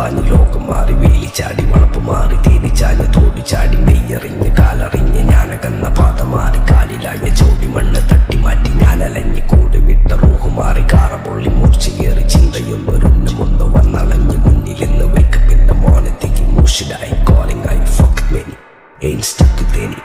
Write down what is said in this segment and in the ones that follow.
പാഞ്ഞ് ലോകം മാറി വേലി ചാടി വളപ്പ് മാറി തേനി ചാഞ്ഞ് തോടി ചാടി നെയ്യറിഞ്ഞ് കാലറിഞ്ഞ് ഞാനകന്ന പാത മാറി കാലിലായ ചോടി മണ്ണ് തട്ടി മാറ്റി ഞാനലഞ്ഞ് കൂടി വിട്ട റൂഹ് മാറി കാറ പൊള്ളി മൂർച്ചയേറി ചിന്തയൊന്നൊരുന്ന് മുന്ന് വന്നളഞ്ഞ് മുന്നിലെന്ന് വെക്കപ്പിന്റെ മോനത്തേക്ക് മൂഷിലായി കോളിംഗ് ആയി fuck many ain't stuck with any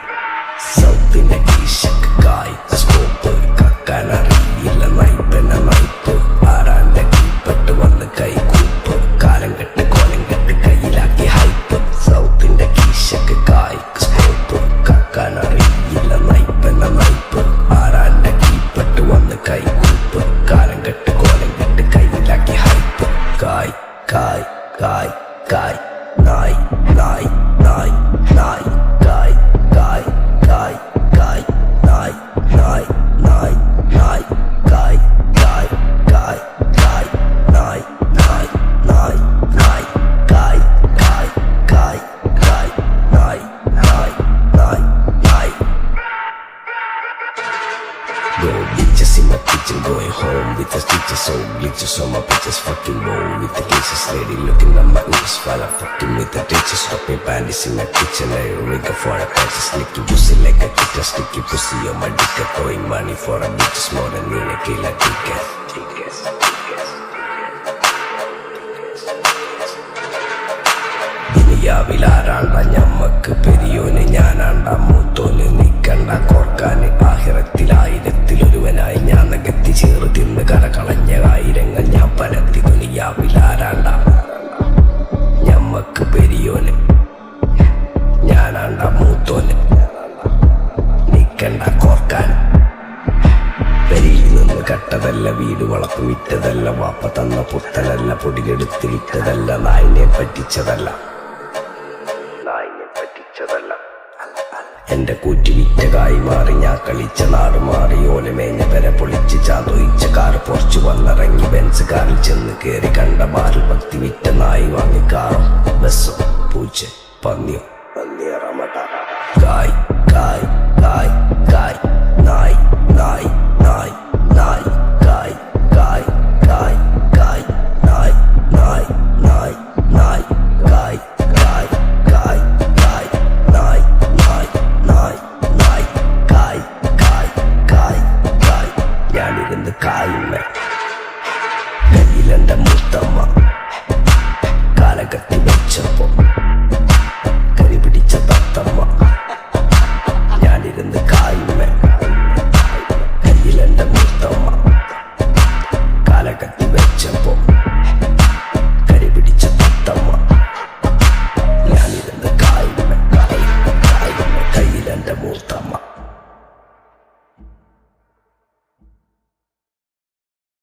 സൗത്തിന്റെ കീശക്കായി സ്കോപ്പ് കക്കാനറിയില്ല നൈപ്പന നൈപ്പ് ആരാന്റെ കീപ്പെട്ട് വന്ന് കൈകൂപ്പ് കാലം കെട്ട് കോലം കെട്ട് കയ്യിലാക്കി ഹൈപ്പ് സൗത്തിന്റെ കീശക്കായി സ്കോപ്പ് കക്കാനറിയില്ല നൈപ്പന നൈപ്പ് ആരാന്റെ കീപ്പെട്ട് വന്ന് കൈകൂപ്പ് കാലം കെട്ട് കോലം കെട്ട് കയ്യിലാക്കി ഹൈപ്പ് കായ് കായ് കായ് കായ് നായ് നായ് നായ് നായ് കായ് കായ് കായ് കായ് നായ് നായ് നായ് നായ് കായ് കായ് കായ് കായ് നായ് നായ് നായ് നായ് കായ് കായ് കായ് കായ് നായ് നായ് നായ് നായ് Go bitches in my kitchen, going home with the stitches, so glitches on my bitches, fucking roll with the cases, lady looking at my ears while I'm fucking with the ditches, dropping panties in my kitchen, I rigger for a patches, slicky pussy like a kitten, sticky pussy on my dick, throwing money for a bitches more than me, a killer ticket. ദുനിയാവിലാരാണ്ട ഞമ്മക്ക് പെരിയോന് ഞാനാണ്ട മൂത്തോന് നിക്കണ്ട കോർക്കാന് ആഹിറത്തിലായിരത്തിലൊരുവനായി ഞാൻ നകത്തി ചേറ് തിന്ന് കരകളഞ്ഞ ആയിരങ്ങൾ ഞാൻ പരത്തി ദുനിയാവിലാരാണ്ട ഞമ്മക്ക് പെരിയോന് ഞാനാണ്ട മൂത്തോന് നിക്കണ്ട കോർക്കാന് പെരിയിൽ നിന്ന് കട്ടതല്ല വീട് വളപ്പ് വിറ്റതല്ല വാപ്പ തന്ന പുത്തനല്ല പൊടിയെടുത്ത് വിറ്റതല്ല നായിനെ പറ്റിച്ചതല്ല എന്റെ കൂറ്റി വിറ്റകായി മാറി ഞാൻ കളിച്ച നാട് മാറി ഓലമേഞ്ഞ പെര പൊളിച്ച് ചാതൊയിച്ച കാറ് പൊറച്ചു വന്നിറങ്ങി ബെൻസ് കാറിൽ ചെന്ന് കേറി കണ്ട ബാറിൽ ഭക്തി വിറ്റ നായി വാങ്ങി കാറും ബസ്സോ പൂച്ച പന്നിയോ പന്നിയറമട്ട കായ്